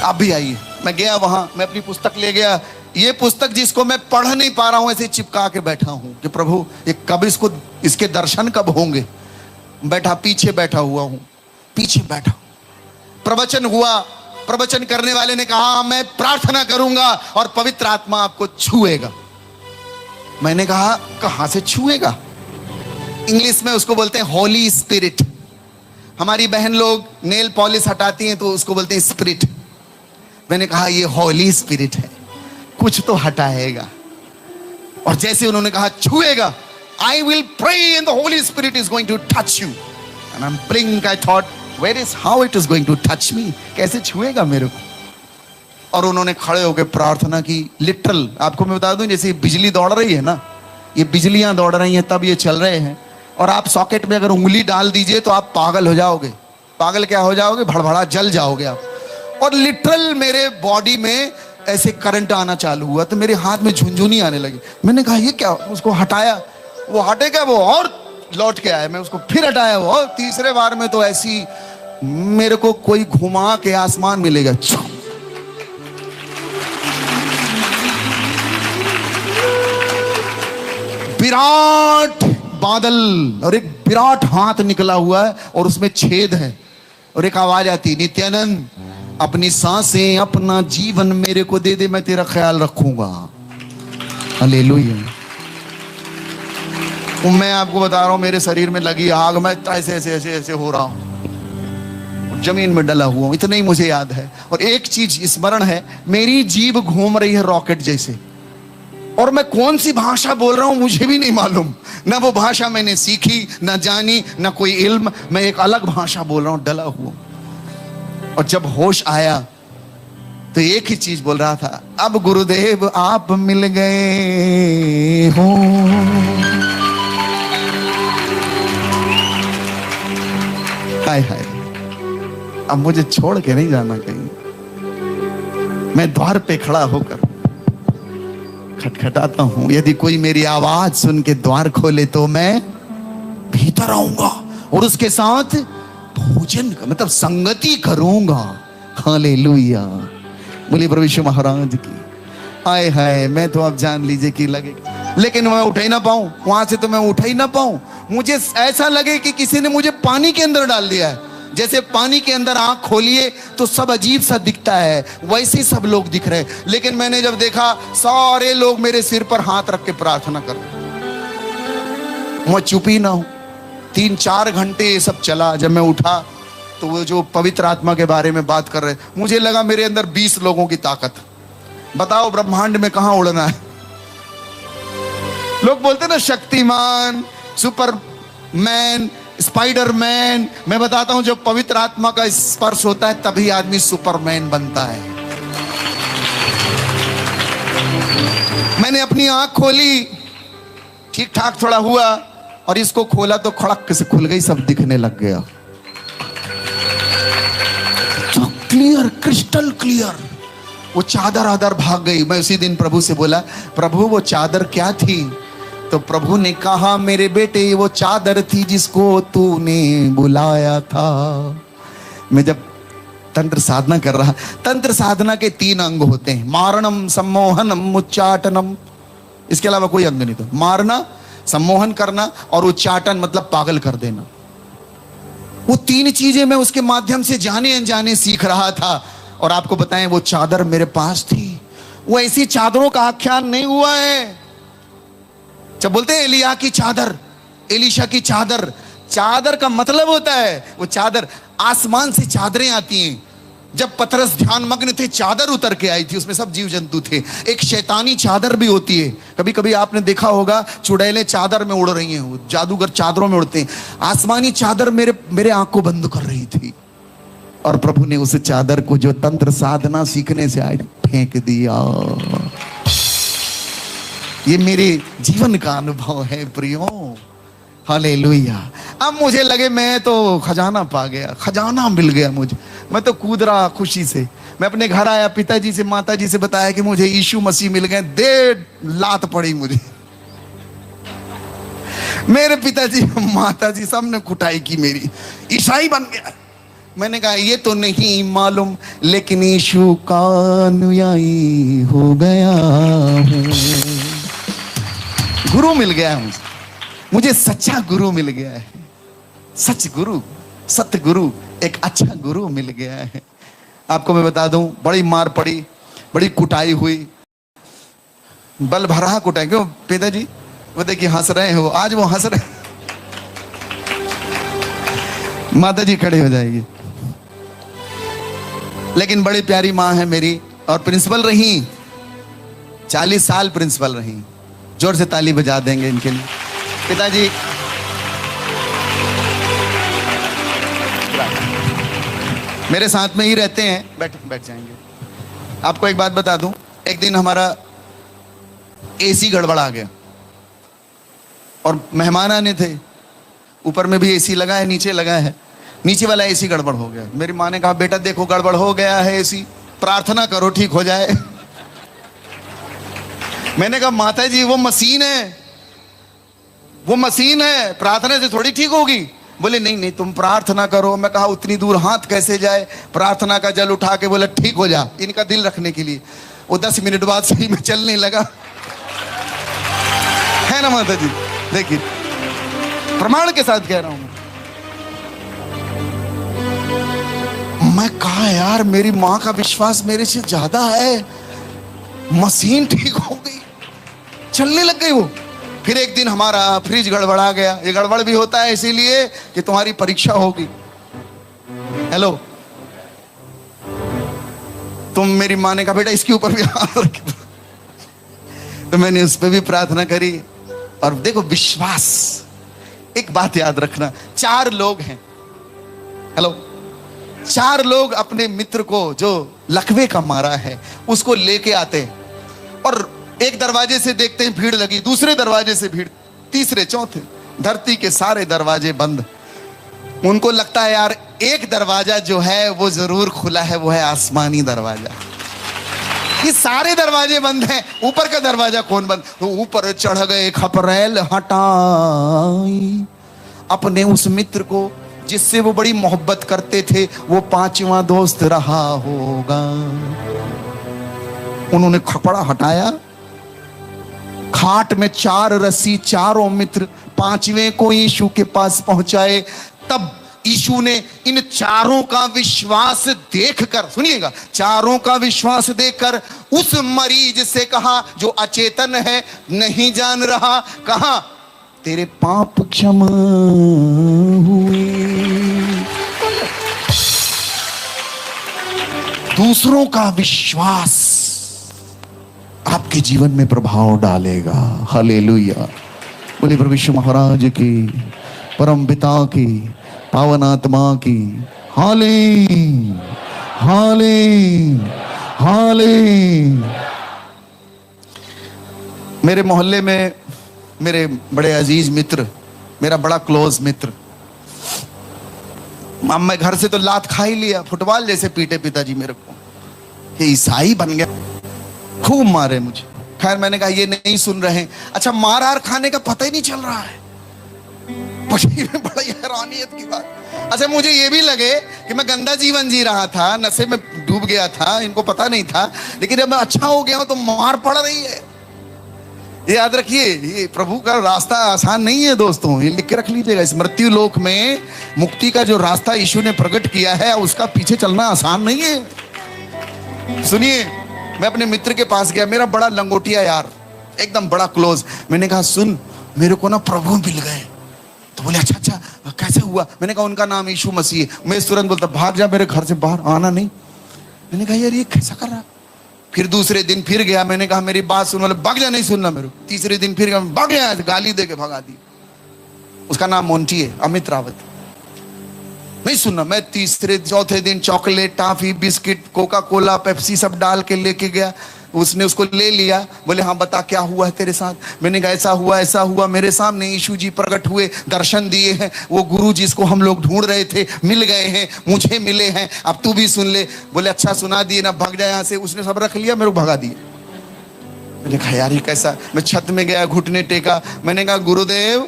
आप भी आइए। मैं गया वहां, मैं अपनी पुस्तक ले गया। ये पुस्तक जिसको मैं पढ़ नहीं पा रहा हूं, ऐसे चिपका के बैठा हूं कि प्रभु ये कब इसके दर्शन कब होंगे। पीछे बैठा हुआ हूं, पीछे बैठा। प्रवचन हुआ, प्रवचन करने वाले ने कहा मैं प्रार्थना करूंगा और पवित्र आत्मा आपको छुएगा। मैंने कहा कहां से छुएगा? इंग्लिश में उसको बोलते हैं होली स्पिरिट। हमारी बहन लोग नेल पॉलिश हटाती हैं तो उसको बोलते हैं स्पिरिट। मैंने कहा ये होली स्पिरिट है, कुछ तो हटाएगा। और जैसे उन्होंने कहा छुएगा, I will pray and the holy spirit is going to touch you. And I am praying, I thought where is how it is going to touch me, कैसे छुएगा मेरे को। और उन्होंने खड़े होकर प्रार्थना की। लिटरल आपको मैं बता दूं, जैसे बिजली दौड़ रही है ना, ये बिजलियां दौड़ रही हैं तब ये चल रहे हैं। और आप सॉकेट में अगर उंगली डाल दीजिए तो आप पागल हो जाओगे। पागल क्या हो जाओगे? भड़भड़ा जल जाओगे आप। और लिटरल मेरे बॉडी में ऐसे करंट आना चालू हुआ, तो मेरे हाथ में झुनझुनी आने लगी। मैंने कहा ये क्या? उसको हटाया, वो हटेगा, वो और लौट के आया। मैं उसको फिर हटाया, वो और तीसरे बार में तो ऐसी मेरे को कोई घुमा के आसमान मिलेगा। विराट बादल और एक विराट हाथ निकला हुआ है और उसमें छेद है, और एक आवाज आती, नित्यानंद अपनी सांसें, अपना जीवन मेरे को दे दे, मैं तेरा ख्याल रखूंगा। हालेलुया। मैं आपको बता रहा हूं, मेरे शरीर में लगी आग, मैं ऐसे ऐसे ऐसे ऐसे हो रहा हूं, जमीन में डला हुआ हूं। इतना ही मुझे याद है। और एक चीज स्मरण है, मेरी जीभ घूम रही है रॉकेट जैसे, और मैं कौन सी भाषा बोल रहा हूं मुझे भी नहीं मालूम। ना वो भाषा मैंने सीखी, ना जानी, ना कोई इल्म। मैं एक अलग भाषा बोल रहा हूं, डला हुआ। और जब होश आया तो एक ही चीज बोल रहा था, अब गुरुदेव आप मिल गए हो। हाय हाय, अब मुझे छोड़ के नहीं जाना कहीं। मैं द्वार पे खड़ा होकर खटखटाता हूं। यदि कोई मेरी आवाज सुन के द्वार खोले तो मैं भीतर आऊंगा और उसके साथ भोजन मतलब संगति करूंगा। हालेलुया, बोलिए प्रभु यीशु महाराज की। आए हाय, मैं तो अब जान लीजिए कि लगे, लेकिन मैं उठ ही ना पाऊं वहां से, तो मैं उठ ही ना पाऊं। मुझे ऐसा लगे कि किसी ने मुझे पानी के अंदर डाल दिया है। जैसे पानी के अंदर आंख खोलिए तो सब अजीब सा दिखता है, वैसे सब लोग दिख रहे। लेकिन मैंने जब देखा, सारे लोग मेरे सिर पर हाथ रख के प्रार्थना कर, मैं चुप ही ना हूं। 3-4 घंटे ये सब चला। जब मैं उठा तो वो जो पवित्र आत्मा के बारे में बात कर रहे, मुझे लगा मेरे अंदर 20 लोगों की ताकत। बताओ ब्रह्मांड में कहां उड़ना है। लोग बोलते ना शक्तिमान, सुपरमैन, स्पाइडरमैन। मैं बताता हूं, जब पवित्र आत्मा का स्पर्श होता है तभी आदमी सुपरमैन बनता है। मैंने अपनी आंख खोली, ठीक ठाक थोड़ा हुआ, और इसको खोला तो खड़क से खुल गई, सब दिखने लग गया, तो क्लियर, क्रिस्टल क्लियर। वो चादर आदर भाग गई। मैं उसी दिन प्रभु से बोला, प्रभु वो चादर क्या थी? तो प्रभु ने कहा, मेरे बेटे वो चादर थी जिसको तूने बुलाया था। मैं जब तंत्र साधना कर रहा, तंत्र साधना के 3 अंग होते हैं, मारणम, सम्मोहनम, उच्चाटनम। इसके अलावा कोई अंग नहीं। तो मारना, सम्मोहन करना और उच्चाटन मतलब पागल कर देना। वो 3 चीजें मैं उसके माध्यम से जाने अनजाने सीख रहा था। और आपको बताएं, वो चादर मेरे पास थी। वो ऐसी चादरों का आख्यान नहीं हुआ है। जब बोलते हैं एलिया की चादर, एलीशा की चादर, चादर का मतलब होता है वो चादर, आसमान से चादरें आती हैं। जब पतरस ध्यान मग्न थे, चादर उतर के आई थी, उसमें सब जीव जंतु थे। एक शैतानी चादर भी होती है। कभी कभी आपने देखा होगा, चुड़ैलें चादर में उड़ रही हैं, वो जादूगर चादरों में उड़ते हैं। आसमानी चादर मेरे आंख को बंद कर रही थी, और प्रभु ने उस चादर को जो तंत्र साधना सीखने से आए फेंक दिया। ये मेरे जीवन का अनुभव है प्रियो। हालेलुया। अब मुझे लगे मैं तो खजाना पा गया, खजाना मिल गया मुझे। मैं तो कूद रहा खुशी से। मैं अपने घर आया, पिताजी से माताजी से बताया कि मुझे यीशु मसीह मिल गए। 1.5 लात पड़ी मुझे। मेरे पिताजी माताजी सबने कुटाई की मेरी, ईसाई बन गया। मैंने कहा ये तो नहीं मालूम, लेकिन यीशु का अनुयायी हो गया हूं। गुरु मिल गया है मुझे सच्चा गुरु मिल गया है। सच गुरु, सत्य गुरु, एक अच्छा गुरु मिल गया है। आपको मैं बता दूं, बड़ी मार पड़ी, बड़ी कुटाई हुई, बल भरा कुटाई। क्यों पिताजी? वो देखिए हंस रहे हो, आज वो हंस रहे। माता जी खड़े हो जाएगी। लेकिन बड़ी प्यारी माँ है मेरी, और प्रिंसिपल रही, 40 साल प्रिंसिपल रही। जोर से ताली बजा देंगे इनके लिए। पिताजी मेरे साथ में ही रहते हैं, बैठ जाएंगे। आपको एक बात बता दूं, एक दिन हमारा एसी गड़बड़ा गया और मेहमान आने थे। ऊपर में भी एसी लगा है, नीचे लगा है। नीचे वाला एसी गड़बड़ हो गया। मेरी माँ ने कहा, बेटा देखो गड़बड़ हो गया है एसी, प्रार्थना करो ठीक हो जाए। मैंने कहा, माता जी वो मशीन है, वो मशीन है, प्रार्थना से थोड़ी ठीक होगी। बोले नहीं नहीं तुम प्रार्थना करो। मैं कहा उतनी दूर हाथ कैसे जाए? प्रार्थना का जल उठा के बोला ठीक हो जा, इनका दिल रखने के लिए। वो 10 मिनट बाद सही में चलने लगा, है ना माता जी? देखिए प्रमाण के साथ कह रहा हूं मैं कहा यार मेरी मां का विश्वास मेरे से ज्यादा है। मशीन ठीक हो गई, चलने लग गई वो। फिर एक दिन हमारा फ्रिज गड़बड़ा गया। ये गड़बड़ भी होता है इसीलिए कि तुम्हारी परीक्षा होगी। हेलो, तुम, मेरी मां ने कहा बेटा इसके ऊपर भी हाथ रख। तो मैंने उस पर भी प्रार्थना करी। और देखो विश्वास, एक बात याद रखना, 4 लोग हैं। हेलो, 4 लोग अपने मित्र को जो लकवे का मारा है उसको लेके आते हैं, और एक दरवाजे से देखते हैं भीड़ लगी, दूसरे दरवाजे से भीड़, तीसरे चौथे, धरती के सारे दरवाजे बंद। उनको लगता है यार एक दरवाजा जो है वो जरूर खुला है, वो है आसमानी दरवाजा। ये सारे दरवाजे बंद हैं, ऊपर का दरवाजा कौन बंद? तो ऊपर चढ़ गए, खपरेल हटाई अपने उस मित्र को जिससे वो बड़ी मोहब्बत करते थे, वो 5वां दोस्त रहा होगा। उन्होंने खपड़ा हटाया, खाट में 4 रस्सी, चारों मित्र 5वें को यीशु के पास पहुंचाए। तब यीशु ने इन 4 का विश्वास देखकर, सुनिएगा, 4 का विश्वास देखकर उस मरीज से कहा जो अचेतन है, नहीं जान रहा, कहा तेरे पाप क्षमा हुए। दूसरों का विश्वास आपके जीवन में प्रभाव डालेगा। हालेलुया, बोले प्रभु यीशु महाराज की। परम पिता की, पावन आत्मा की। हाले हाले हाले। मेरे मोहल्ले में मेरे बड़े अजीज मित्र, मेरा बड़ा क्लोज मित्र, मैं घर से तो लात खा ही लिया, फुटबॉल जैसे पीटे पिताजी मेरे को, ये ईसाई बन गया, खूब मारे मुझे। खैर मैंने कहा ये नहीं सुन रहे। अच्छा, मार हार खाने का पता ही नहीं चल रहा है, बड़ी हैरानियत की बात। अच्छा, मुझे ये भी लगे कि मैं गंदा जीवन जी रहा था, नशे में डूब गया था, इनको पता नहीं था, लेकिन जब मैं अच्छा हो गया हूं तो मार पड़ रही है। ये याद रखिए, ये प्रभु का रास्ता आसान नहीं है दोस्तों, ये लिख के रख लीजिएगा। इस मृत्यु लोक में मुक्ति का जो रास्ता यीशु ने प्रकट किया है, उसका पीछे चलना आसान नहीं है। सुनिए, मैं अपने मित्र के पास गया, मेरा बड़ा लंगोटिया यार, एकदम बड़ा क्लोज। मैंने कहा सुन, मेरे को ना प्रभु मिल गए। तो बोले अच्छा अच्छा, कैसे हुआ? मैंने कहा उनका नाम यीशु मसीह है। मैं तुरंत बोलता भाग जा मेरे घर से बाहर, आना नहीं। मैंने कहा यार ये कैसा कर रहा। फिर दूसरे दिन फिर गया, मैंने कहा मेरी बात सुन, बोले भाग जा, नहीं सुनना मेरे को। तीसरे दिन फिर गया, भाग गया, गाली दे के भगा दी। उसका नाम मोंटी है, अमित रावत। नहीं सुनना। मैं तीसरे चौथे दिन chocolate, toffee, biscuit, Coca Cola, Pepsi सब डाल के लेके गया। उसने उसको ले लिया, बोले हाँ बता क्या हुआ है तेरे साथ। मैंने कहा ऐसा हुआ, मेरे सामने यीशु जी प्रकट हुए, दर्शन दिए हैं, वो गुरु जिसको हम लोग ढूंढ रहे थे मिल गए हैं, मुझे मिले हैं, अब तू भी सुन ले। बोले अच्छा सुना दिए ना, भाग जाए यहाँ से। उसने सब रख लिया, मेरे को भगा दिए। मैंने कहा यार ये कैसा। मैं छत में गया, घुटने टेका, मैंने कहा गुरुदेव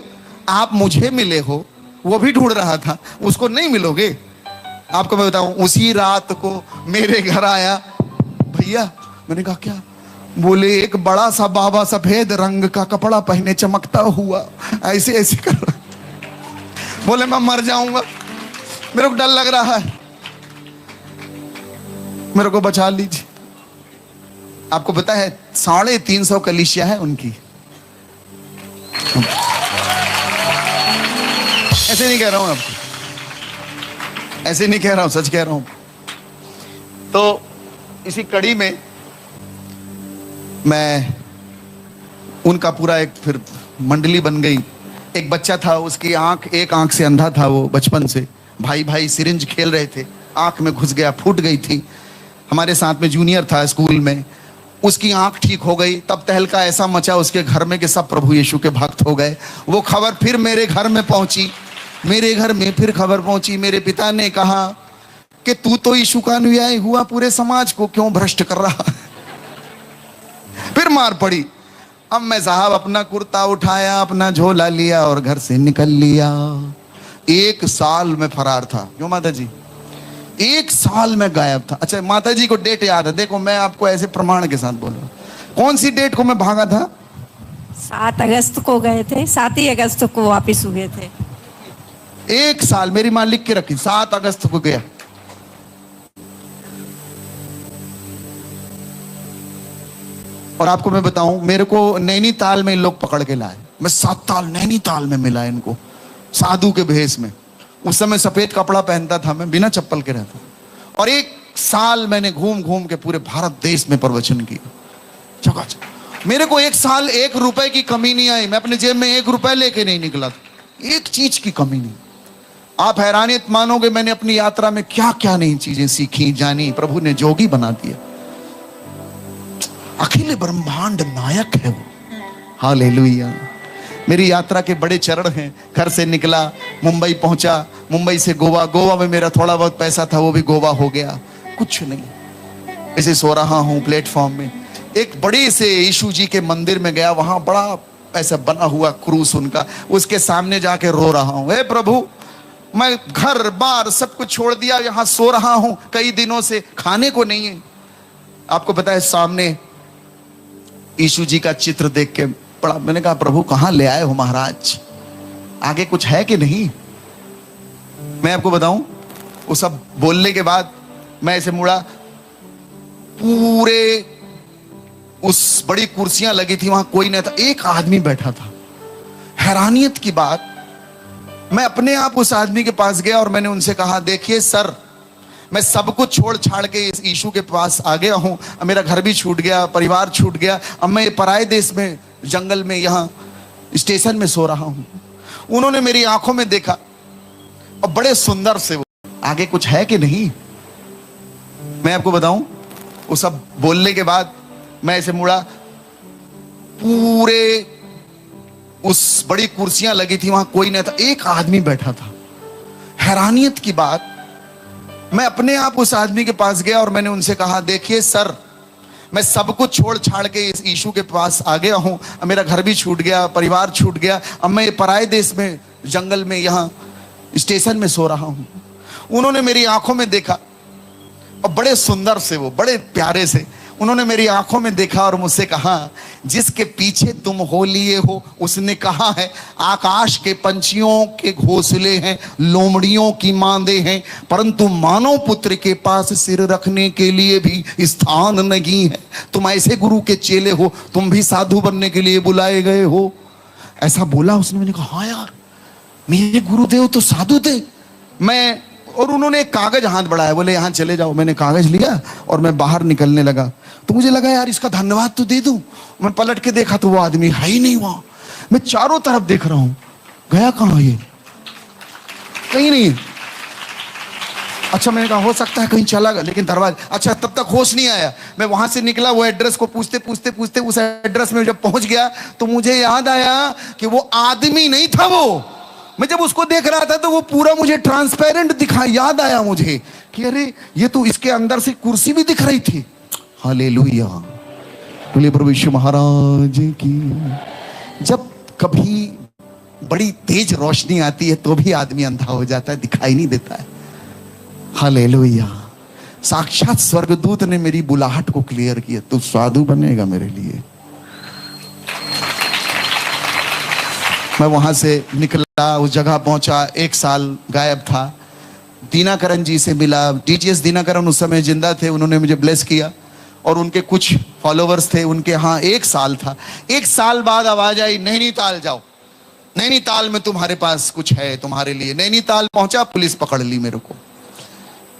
आप मुझे मिले हो, वो भी ढूंढ रहा था, उसको नहीं मिलोगे? आपको मैं बताऊं, उसी रात को मेरे घर आया भैया। मैंने कहा क्या? बोले एक बड़ा सा बाबा सफेद रंग का कपड़ा पहने चमकता हुआ ऐसे ऐसे कर रहा। बोले मैं मर जाऊंगा, मेरे को डर लग रहा है, मेरे को बचा लीजिए। आपको पता है 350 कलीसिया है उनकी। ऐसे नहीं कह रहा हूं आपको, ऐसे नहीं कह रहा हूं, सच कह रहा हूं। तो इसी कड़ी में मैं उनका पूरा एक फिर मंडली बन गई। एक बच्चा था, उसकी एक आंख से अंधा था वो बचपन से। भाई सिरिंज खेल रहे थे, आंख में घुस गया, फूट गई थी। हमारे साथ में जूनियर था स्कूल में, उसकी आंख ठीक हो गई। तब तहलका ऐसा मचा उसके घर में कि सब प्रभु यीशु के भक्त हो गए। वो खबर फिर मेरे घर में पहुंची, मेरे घर में फिर खबर पहुंची। मेरे पिता ने कहा कि तू तो यीशु का अनुयायी हुआ, पूरे समाज को क्यों भ्रष्ट कर रहा है? फिर मार पड़ी। अब मैं साहब अपना कुर्ता उठाया, अपना झोला लिया और घर से निकल लिया। 1 साल में फरार था। क्यों माता जी? 1 साल में गायब था। अच्छा माता जी को डेट याद है, देखो मैं आपको ऐसे प्रमाण के साथ बोल रहा हूं। कौन सी डेट को मैं भागा था? 7 अगस्त को गए थे, 7 ही अगस्त को वापस हुए थे। 1 साल मेरी मां लिख के रखी, 7 अगस्त को गया। और आपको मैं बताऊं, मेरे को नैनीताल में इन लोग पकड़ के लाए। मैं 7 साल नैनीताल में मिला इनको, साधु के भेष में। उस समय सफेद कपड़ा पहनता था मैं, बिना चप्पल के रहता। और 1 साल मैंने घूम घूम के पूरे भारत देश में प्रवचन किया। मेरे को 1 साल 1 रुपए की कमी नहीं आई। मैं अपने जेब में 1 रुपए लेके नहीं निकला था, एक चीज की कमी नहीं। आप हैरानियत मानोगे मैंने अपनी यात्रा में क्या क्या नई चीजें सीखी, जानी। प्रभु ने जोगी बना दिया। अखिल ब्रह्मांड नायक है वो। हालेलुया। मेरी यात्रा के बड़े चरण हैं। घर से निकला, मुंबई पहुंचा, मुंबई से गोवा। गोवा में मेरा थोड़ा बहुत पैसा था, वो भी गोवा हो गया। कुछ नहीं, ऐसे सो रहा हूं प्लेटफॉर्म में। एक बड़े से यीशु जी के मंदिर में गया, वहां बड़ा ऐसा बना हुआ क्रूस उनका, उसके सामने जाके रो रहा हूं। हे प्रभु, मैं घर बार सब कुछ छोड़ दिया, यहां सो रहा हूं कई दिनों से, खाने को नहीं है। आपको पता है सामने यीशु जी का चित्र देख के पड़ा। मैंने कहा प्रभु कहां ले आए हो महाराज, आगे कुछ है कि नहीं? मैं आपको बताऊं, वो सब बोलने के बाद मैं ऐसे मुड़ा, पूरे उस बड़ी कुर्सियां लगी थी, वहां कोई नहीं था, एक आदमी बैठा था। हैरानियत की बात, मैं अपने आप उस आदमी के पास गया और मैंने उनसे कहा देखिए सर, मैं सब कुछ छोड़ छाड़ के इस यीशु के पास आ गया हूं। मेरा घर भी छूट गया, परिवार छूट गया, अब मैं पराये देश में, जंगल में, यहाँ स्टेशन में सो रहा हूं। उन्होंने मेरी आंखों में देखा और बड़े सुंदर से वो, आगे कुछ है कि नहीं मैं आपको बताऊं। वो सब बोलने के बाद मैं ऐसे मुड़ा, पूरे उस बड़ी कुर्सियां लगी थी, वहां कोई नहीं था, एक आदमी बैठा था। हैरानियत की बात, मैं अपने आप उस आदमी के पास गया और मैंने उनसे कहा, देखिए सर, मैं सब कुछ छोड़ छाड़ के इस यीशु के पास आ गया हूं। अब मेरा घर भी छूट गया, परिवार छूट गया, अब मैं पराये देश में, जंगल में, यहां स्टेशन में सो रहा हूं। उन्होंने मेरी आंखों में देखा और बड़े सुंदर से वो, बड़े प्यारे से उन्होंने मेरी आंखों में देखा और मुझसे कहा, जिसके पीछे तुम हो लिए हो उसने कहा है, आकाश के पंछियों के घोंसले हैं, लोमड़ियों की मांदे हैं, परंतु मानव पुत्र के पास सिर रखने के लिए भी स्थान नहीं है। तुम ऐसे गुरु के चेले हो, तुम भी साधु बनने के लिए बुलाए गए हो। ऐसा बोला उसने। मैंने कहा, हाँ यार, मेरे गुरुदेव तो साधु थे। मैं, और उन्होंने एक कागज हाथ बढ़ाया, बोले यहां चले जाओ। मैंने कागज लिया और मैं बाहर निकलने लगा, तो मुझे लगा यार इसका धन्यवाद तो दे दूं। मैं पलट के देखा तो वो आदमी है ही नहीं वहां। मैं चारों तरफ देख रहा हूं, गया कहां ये, कहीं नहीं। अच्छा, मैंने कहा हो सकता है कहीं चला गया, लेकिन दरवाजा, अच्छा तब तक होश नहीं आया। मैं वहां से निकला, वो एड्रेस को पूछते पूछते पूछते उस एड्रेस में जब पहुंच गया तो मुझे याद आया कि वो आदमी नहीं था। वो, मैं जब उसको देख रहा था तो वो पूरा मुझे ट्रांसपेरेंट दिखा। याद आया मुझे कि अरे ये तो इसके अंदर से कुर्सी भी दिख रही थी। हालेलुया, बोले प्रभु यीशु महाराज की। जब कभी बड़ी तेज रोशनी आती है तो भी आदमी अंधा हो जाता है, दिखाई नहीं देता है। हालेलुया, साक्षात स्वर्गदूत ने मेरी बुलाहट को क्लियर किया, तू साधु बनेगा मेरे लिए। मैं वहां से निकला, उस जगह पहुंचा, 1 साल गायब था। दीनाकरण जी से मिला। डीजीएस दीनाकरण उस समय जिंदा थे, उन्होंने मुझे ब्लेस किया और उनके कुछ फॉलोवर्स थे, उनके यहाँ 1 साल था। 1 साल बाद आवाज आई, नैनीताल जाओ, नैनीताल में तुम्हारे पास कुछ है तुम्हारे लिए। नैनीताल पहुंचा, पुलिस पकड़ ली मेरे को।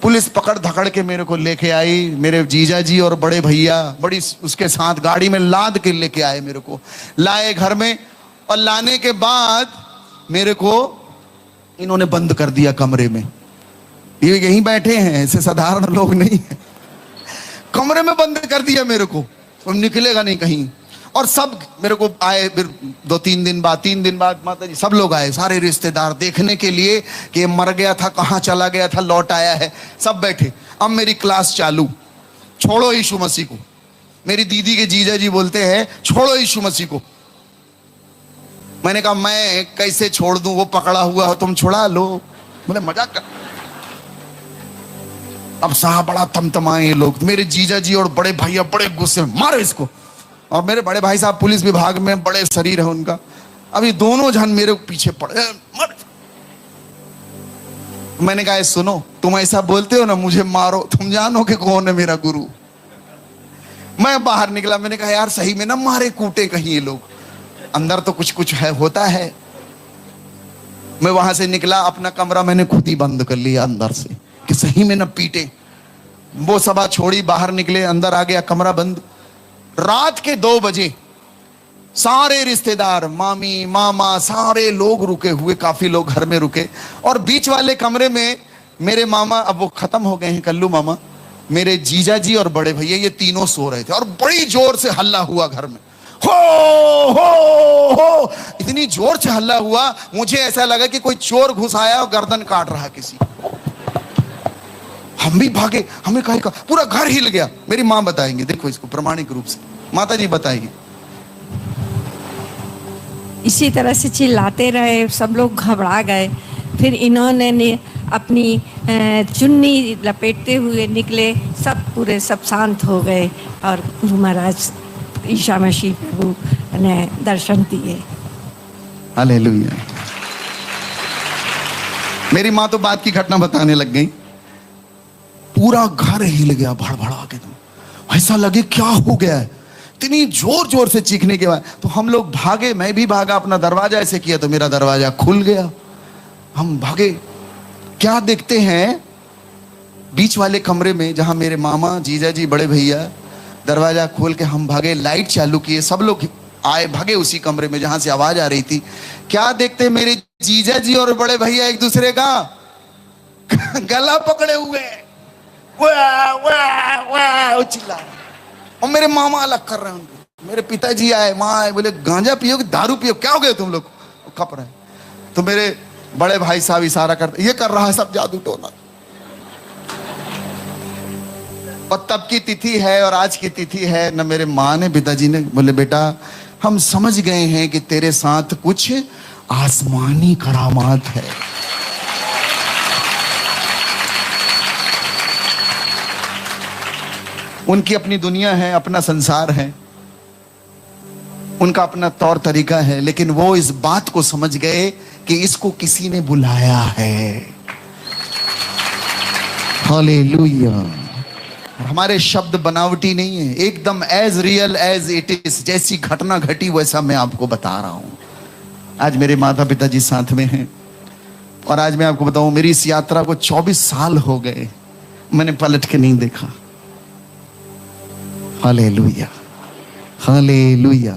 पुलिस पकड़ धकड़ के मेरे को लेके आई। मेरे जीजा जी और बड़े भैया बड़ी उसके साथ गाड़ी में लाद के लेके आए, मेरे को लाए घर में। और लाने के बाद मेरे को इन्होंने बंद कर दिया कमरे में। ये यहीं बैठे हैं, ऐसे साधारण लोग नहीं है। कमरे में बंद कर दिया मेरे को, तो निकलेगा नहीं कहीं। और सब मेरे को आए, फिर 2-3 दिन बाद, 3 दिन बाद माता जी सब लोग आए, सारे रिश्तेदार देखने के लिए कि मर गया था, कहाँ चला गया था, लौट आया है। सब बैठे। अब मेरी क्लास चालू, छोड़ो यीशु मसीह को। मेरी दीदी के जीजा जी बोलते हैं, छोड़ो यीशु मसीह को। मैंने कहा मैं कैसे छोड़ दूं, वो पकड़ा हुआ हो, तुम छुड़ा लो। बोले मजाक कर। अब साहब बड़ा तमतमाए ये लोग। मेरे जीजा जी और बड़े भैया बड़े गुस्से में, मारो इसको। और मेरे बड़े भाई साहब पुलिस विभाग में, बड़े शरीर है उनका। अभी दोनों जन मेरे पीछे पड़े, मर। मैंने कहा सुनो, तुम ऐसा बोलते हो ना, मुझे मारो, तुम जानो कि कौन है मेरा गुरु। मैं बाहर निकला, मैंने कहा यार सही में ना मारे कूटे कहीं ये लोग, अंदर तो कुछ कुछ है, होता है। मैं वहां से निकला, अपना कमरा मैंने खुद ही बंद कर लिया अंदर से कि सही में न पीटे। वो सभा छोड़ी, बाहर निकले, अंदर आ गया, कमरा बंद। रात के 2 बजे सारे रिश्तेदार, मामी मामा, सारे लोग रुके हुए, काफी लोग घर में रुके। और बीच वाले कमरे में मेरे मामा, अब वो खत्म हो गए हैं, कल्लू मामा, मेरे जीजा जी और बड़े भैया, ये तीनों सो रहे थे। और बड़ी जोर से हल्ला हुआ घर में, हो हो। इतनी जोर से हल्ला हुआ, मुझे ऐसा लगा कि कोई चोर घुस आया और गर्दन काट रहा किसी। हम भी भागे, हमें कहा पूरा घर हिल गया। मेरी माँ बताएंगे, देखो इसको प्रमाणिक रूप से माता जी बताएंगे। इसी तरह से चिल्लाते रहे, सब लोग घबरा गए। फिर इन्होंने अपनी चुन्नी लपेटते हुए निकले, सब पूरे सब शांत हो गए और गुरु महाराज ईशा मसीह प्रभु ने दर्शन दिए। हालेलुया। मेरी माँ तो बात की घटना बताने लग गई। पूरा घर हिल गया भड़बड़ा के, तो ऐसा लगे क्या हो गया है। इतनी जोर जोर से चीखने के बाद तो हम लोग भागे, मैं भी भागा, अपना दरवाजा ऐसे किया तो मेरा दरवाजा खुल गया। हम भागे, क्या देखते हैं, बीच वाले कमरे में जहां मेरे मामा, जीजा जी, बड़े भैया, दरवाजा खोल के हम भागे, लाइट चालू किए, सब लोग आए, भागे उसी कमरे में जहां से आवाज आ रही थी। क्या देखते हैं, मेरे जीजा जी और बड़े भैया एक दूसरे का गला पकड़े हुए हैं, वाह वाह वाह वो चिल्ला रहे हैं। और मेरे मामा अलग कर रहे हैं उनको। मेरे पिताजी आए, माँ आए, बोले गांजा पियो कि दारू पियो, क्या हो गए तुम लोग, खप रहे हैं। तो मेरे बड़े भाई साहब इशारा करते, ये कर रहा है सब जादू टोना। और तब की तिथि है और आज की तिथि है न। मेरे माँ ने, पिताजी ने बोले बेटा हम समझ गए हैं कि तेरे साथ कुछ आसमानी करामात है। उनकी अपनी दुनिया है, अपना संसार है, उनका अपना तौर तरीका है, लेकिन वो इस बात को समझ गए कि इसको किसी ने बुलाया है। हालेलुया। हमारे शब्द बनावटी नहीं है, एकदम as real as it is, जैसी घटना घटी वैसा मैं आपको बता रहा हूं। आज मेरे माता पिता जी साथ में हैं और आज मैं आपको बताऊं, मेरी इस यात्रा को 24 साल हो गए, मैंने पलट के नहीं देखा। Hallelujah, hallelujah.